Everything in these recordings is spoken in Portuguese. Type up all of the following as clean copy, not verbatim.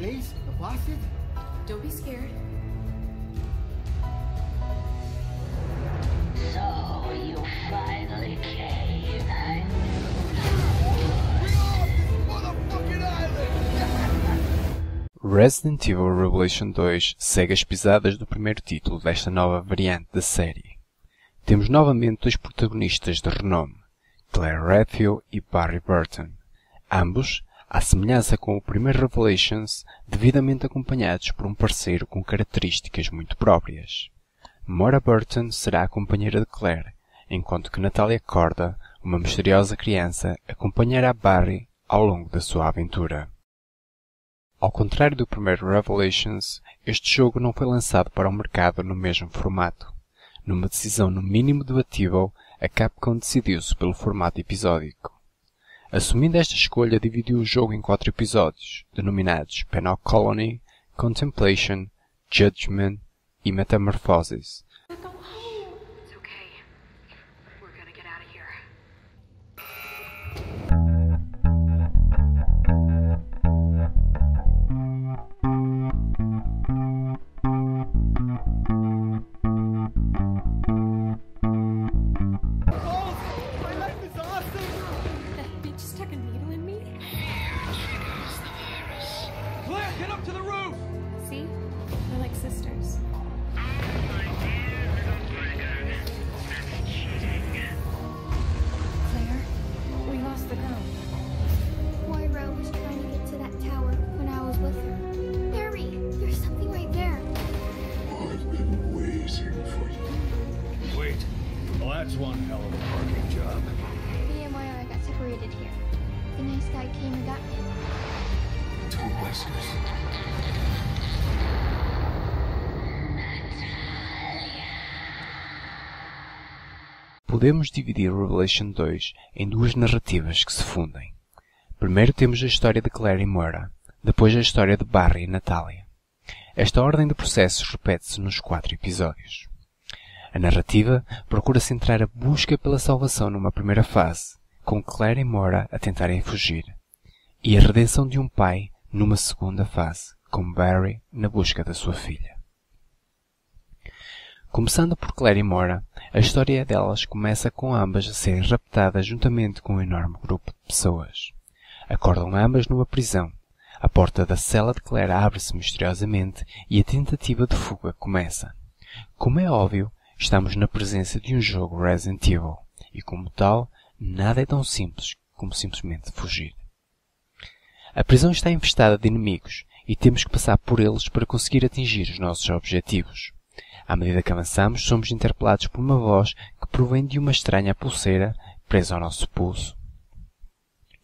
base? The Placid? Don't be scared. So you finally came. I Resident Evil Revelation 2 segue as pisadas do primeiro título desta nova variante da série. Temos novamente dois protagonistas de renome, Claire Redfield e Barry Burton, ambos, à semelhança com o primeiro Revelations, devidamente acompanhados por um parceiro com características muito próprias. Maura Burton será a companheira de Claire, enquanto que Natalia Corda, uma misteriosa criança, acompanhará Barry ao longo da sua aventura. Ao contrário do primeiro Revelations, este jogo não foi lançado para o mercado no mesmo formato. Numa decisão no mínimo debatível, a Capcom decidiu-se pelo formato episódico. Assumindo esta escolha, dividiu o jogo em 4 episódios, denominados Penal Colony, Contemplation, Judgment e Metamorphosis. Go home. It's okay. We're gonna get out of here. My life is awesome! That bitch stuck a needle in me? Claire, get up to the roof! See? We're like sisters. Claire, we lost the girl. Moira was trying to get to that tower when I was with her. Barry, there's something right there. I've been waiting for you. Wait. Well, that's one hell of a parking job. Me and Moira got separated here. The nice guy came and got me. Two Weskers. Podemos dividir Revelation 2 em duas narrativas que se fundem. Primeiro temos a história de Claire e Moira, depois a história de Barry e Natalia. Esta ordem de processos repete-se nos 4 episódios. A narrativa procura centrar a busca pela salvação numa primeira fase, com Claire e Moira a tentarem fugir, e a redenção de um pai numa segunda fase, com Barry na busca da sua filha. Começando por Claire e Moira, a história delas começa com ambas a serem raptadas juntamente com um enorme grupo de pessoas. Acordam ambas numa prisão. A porta da cela de Claire abre-se misteriosamente e a tentativa de fuga começa. Como é óbvio, estamos na presença de um jogo Resident Evil, e como tal, nada é tão simples como simplesmente fugir. A prisão está infestada de inimigos e temos que passar por eles para conseguir atingir os nossos objetivos. À medida que avançamos, somos interpelados por uma voz que provém de uma estranha pulseira presa ao nosso pulso.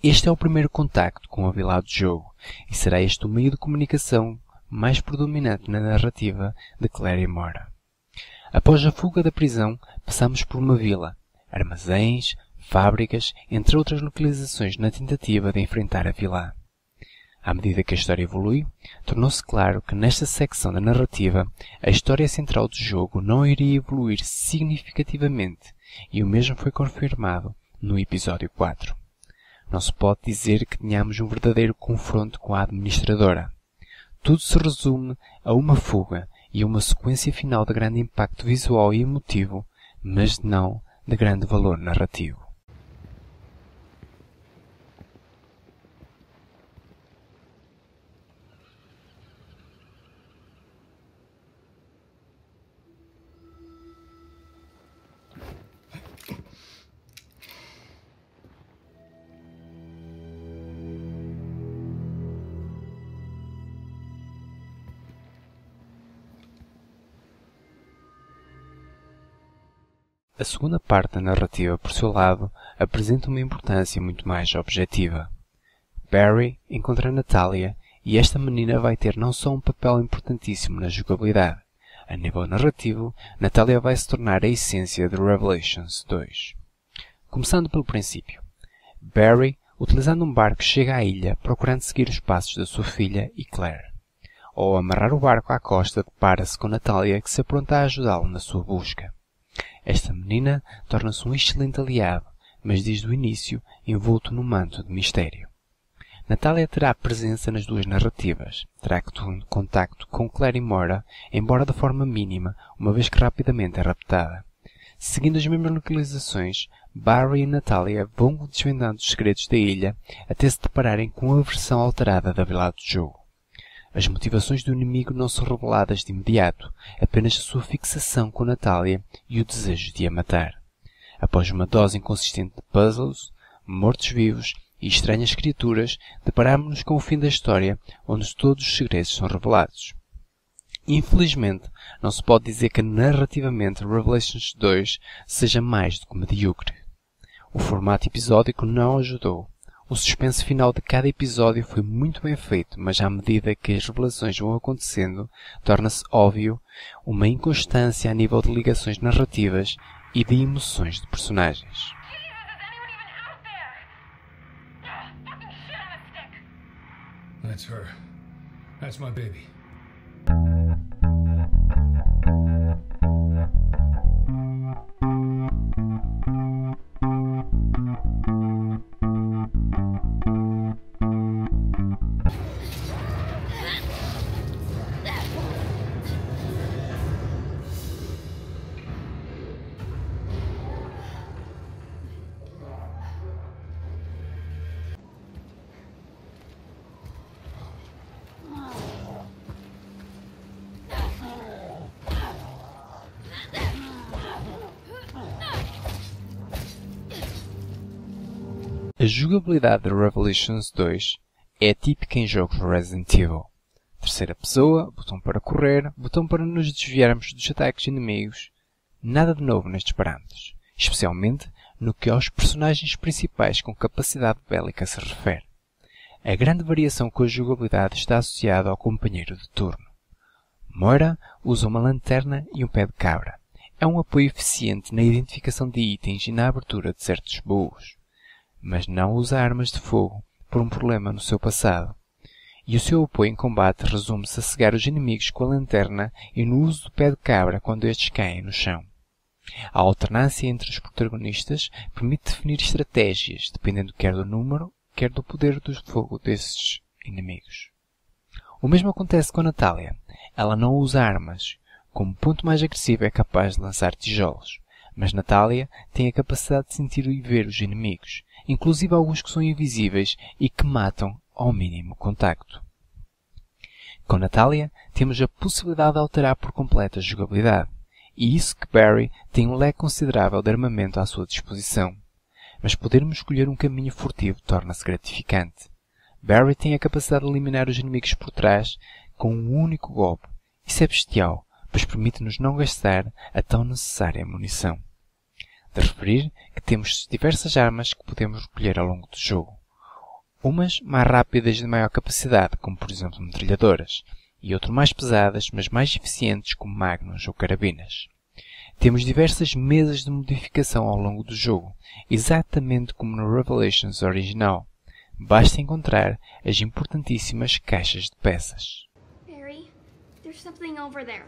Este é o primeiro contacto com a vila do jogo, e será este o meio de comunicação mais predominante na narrativa de Claire e Moira. Após a fuga da prisão, passamos por uma vila, armazéns, fábricas, entre outras localizações na tentativa de enfrentar a vilã. À medida que a história evolui, tornou-se claro que nesta secção da narrativa, a história central do jogo não iria evoluir significativamente, e o mesmo foi confirmado no episódio 4. Não se pode dizer que tenhamos um verdadeiro confronto com a administradora. Tudo se resume a uma fuga e a uma sequência final de grande impacto visual e emotivo, mas não de grande valor narrativo. A segunda parte da narrativa, por seu lado, apresenta uma importância muito mais objetiva. Barry encontra Natalia e esta menina vai ter não só um papel importantíssimo na jogabilidade. A nível narrativo, Natalia vai se tornar a essência de Revelations 2. Começando pelo princípio. Barry, utilizando um barco, chega à ilha procurando seguir os passos da sua filha e Claire. Ao amarrar o barco à costa, depara-se com Natalia que se apronta a ajudá-lo na sua busca. Esta menina torna-se um excelente aliado, mas desde o início envolto num manto de mistério. Natalia terá presença nas duas narrativas. Terá contacto com Claire e Moira, embora de forma mínima, uma vez que rapidamente é raptada. Seguindo as mesmas localizações, Barry e Natalia vão desvendando os segredos da ilha até se depararem com a versão alterada da vila do jogo. As motivações do inimigo não são reveladas de imediato, apenas a sua fixação com Natalia e o desejo de a matar. Após uma dose inconsistente de puzzles, mortos-vivos e estranhas criaturas, deparamos-nos com o fim da história, onde todos os segredos são revelados. Infelizmente, não se pode dizer que narrativamente Revelations 2 seja mais do que medíocre. O formato episódico não ajudou. O suspense final de cada episódio foi muito bem feito, mas à medida que as revelações vão acontecendo, torna-se óbvio uma inconstância a nível de ligações narrativas e de emoções de personagens. That's her. That's my baby. A jogabilidade de Revelations 2 é típica em jogos Resident Evil. Terceira pessoa, botão para correr, botão para nos desviarmos dos ataques inimigos. Nada de novo nestes parâmetros, especialmente no que aos personagens principais com capacidade bélica se refere. A grande variação com a jogabilidade está associada ao companheiro de turno. Moira usa uma lanterna e um pé de cabra. É um apoio eficiente na identificação de itens e na abertura de certos baús. Mas não usa armas de fogo por um problema no seu passado. E o seu apoio em combate resume-se a cegar os inimigos com a lanterna e no uso do pé de cabra quando estes caem no chão. A alternância entre os protagonistas permite definir estratégias, dependendo quer do número, quer do poder do fogo desses inimigos. O mesmo acontece com a Natalia. Ela não usa armas. Como ponto mais agressivo é capaz de lançar tijolos. Mas Natalia tem a capacidade de sentir e ver os inimigos, inclusive alguns que são invisíveis e que matam ao mínimo contacto. Com Natalia, temos a possibilidade de alterar por completo a jogabilidade, e isso que Barry tem um leque considerável de armamento à sua disposição. Mas podermos escolher um caminho furtivo torna-se gratificante. Barry tem a capacidade de eliminar os inimigos por trás com um único golpe. Isso é bestial, pois permite-nos não gastar a tão necessária munição. De referir que temos diversas armas que podemos recolher ao longo do jogo. Umas mais rápidas e de maior capacidade, como por exemplo metralhadoras, e outras mais pesadas, mas mais eficientes, como magnums ou carabinas. Temos diversas mesas de modificação ao longo do jogo, exatamente como no Revelations original. Basta encontrar as importantíssimas caixas de peças. Barry, there's something over there.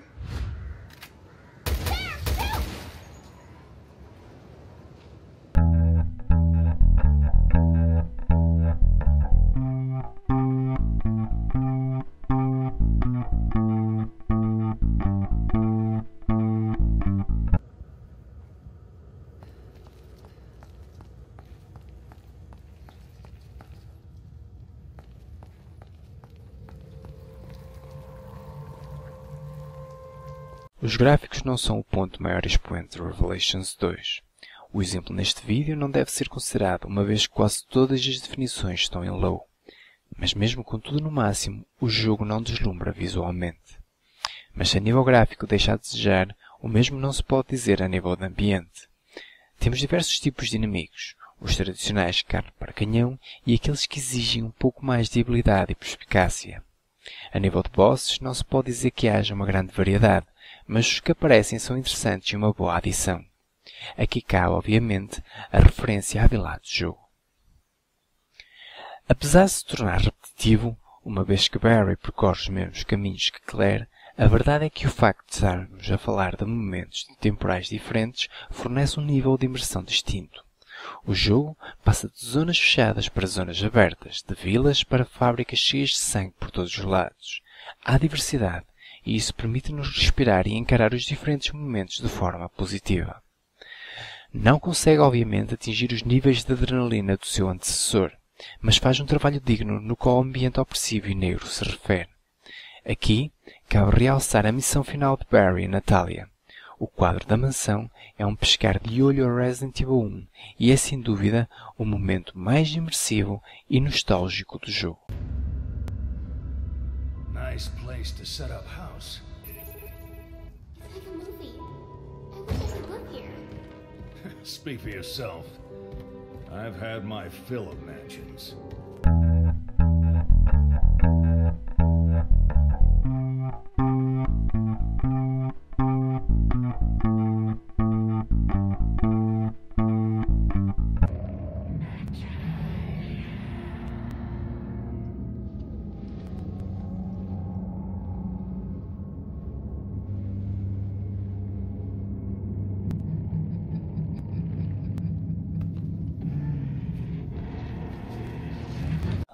Os gráficos não são o ponto maior expoente de Revelations 2. O exemplo neste vídeo não deve ser considerado, uma vez que quase todas as definições estão em low. Mas mesmo com tudo no máximo, o jogo não deslumbra visualmente. Mas se a nível gráfico deixa a desejar, o mesmo não se pode dizer a nível de ambiente. Temos diversos tipos de inimigos, os tradicionais carne para canhão e aqueles que exigem um pouco mais de habilidade e perspicácia. A nível de bosses, não se pode dizer que haja uma grande variedade, mas os que aparecem são interessantes e uma boa adição. Aqui cabe, obviamente, a referência à vila do jogo. Apesar de se tornar repetitivo, uma vez que Barry percorre os mesmos caminhos que Claire, a verdade é que o facto de estarmos a falar de momentos temporais diferentes fornece um nível de imersão distinto. O jogo passa de zonas fechadas para zonas abertas, de vilas para fábricas cheias de sangue por todos os lados. Há diversidade, e isso permite-nos respirar e encarar os diferentes momentos de forma positiva. Não consegue, obviamente, atingir os níveis de adrenalina do seu antecessor, mas faz um trabalho digno no que ao ambiente opressivo e negro se refere. Aqui, cabe realçar a missão final de Barry e Natalia. O quadro da mansão é um piscar de olho a Resident Evil 1 e é sem dúvida o momento mais imersivo e nostálgico do jogo. Nice place to set up house. It's like a movie. I wish I could live here. Speak for yourself. I've had my fill of mansions.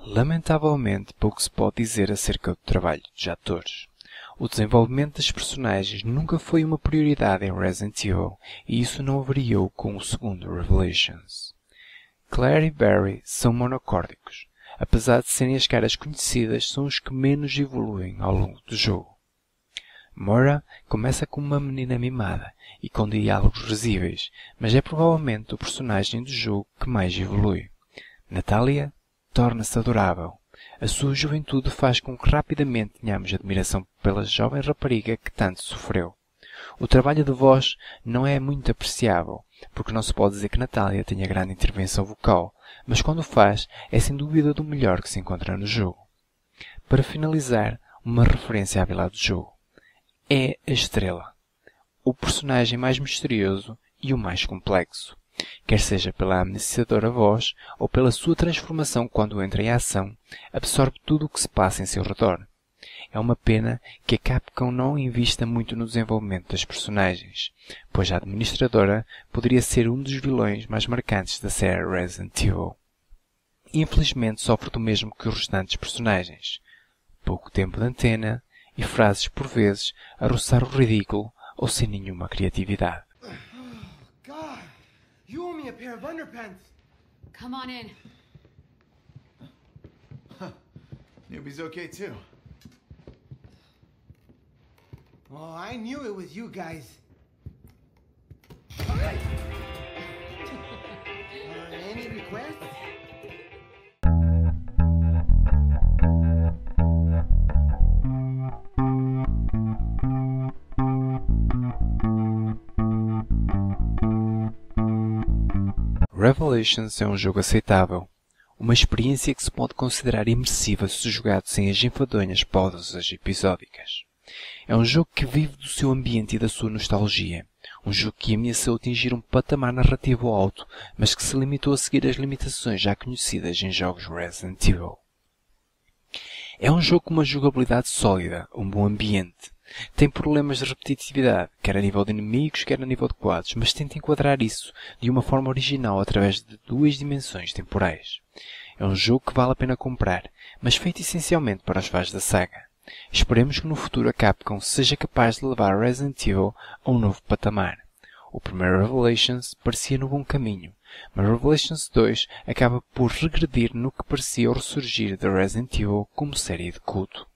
Lamentavelmente, pouco se pode dizer acerca do trabalho dos atores. O desenvolvimento das personagens nunca foi uma prioridade em Resident Evil, e isso não variou com o segundo Revelations. Claire e Barry são monocórdicos. Apesar de serem as caras conhecidas, são os que menos evoluem ao longo do jogo. Moira começa como uma menina mimada e com diálogos risíveis, mas é provavelmente o personagem do jogo que mais evolui. Natalia torna-se adorável. A sua juventude faz com que rapidamente tenhamos admiração pela jovem rapariga que tanto sofreu. O trabalho de voz não é muito apreciável, porque não se pode dizer que Natalia tenha grande intervenção vocal, mas quando o faz, é sem dúvida do melhor que se encontra no jogo. Para finalizar, uma referência à vila do jogo. É a Estrela, o personagem mais misterioso e o mais complexo, quer seja pela amedrontadora voz ou pela sua transformação quando entra em ação, absorve tudo o que se passa em seu redor. É uma pena que a Capcom não invista muito no desenvolvimento das personagens, pois a administradora poderia ser um dos vilões mais marcantes da série Resident Evil. Infelizmente sofre do mesmo que os restantes personagens. Pouco tempo de antena e frases por vezes a roçar o ridículo ou sem nenhuma criatividade. God, you owe me a pair of underpants. Come on in. Newbie's okay too. Oh, I knew it was you guys. Any requests? Revelations é um jogo aceitável, uma experiência que se pode considerar imersiva se jogado sem as enfadonhas pausas episódicas. É um jogo que vive do seu ambiente e da sua nostalgia, um jogo que ameaçou atingir um patamar narrativo alto, mas que se limitou a seguir as limitações já conhecidas em jogos Resident Evil. É um jogo com uma jogabilidade sólida, um bom ambiente. Tem problemas de repetitividade, quer a nível de inimigos, quer a nível de quadros, mas tenta enquadrar isso de uma forma original através de duas dimensões temporais. É um jogo que vale a pena comprar, mas feito essencialmente para os fãs da saga. Esperemos que no futuro a Capcom seja capaz de levar Resident Evil a um novo patamar. O primeiro Revelations parecia no bom caminho, mas Revelations 2 acaba por regredir no que parecia o ressurgir de Resident Evil como série de culto.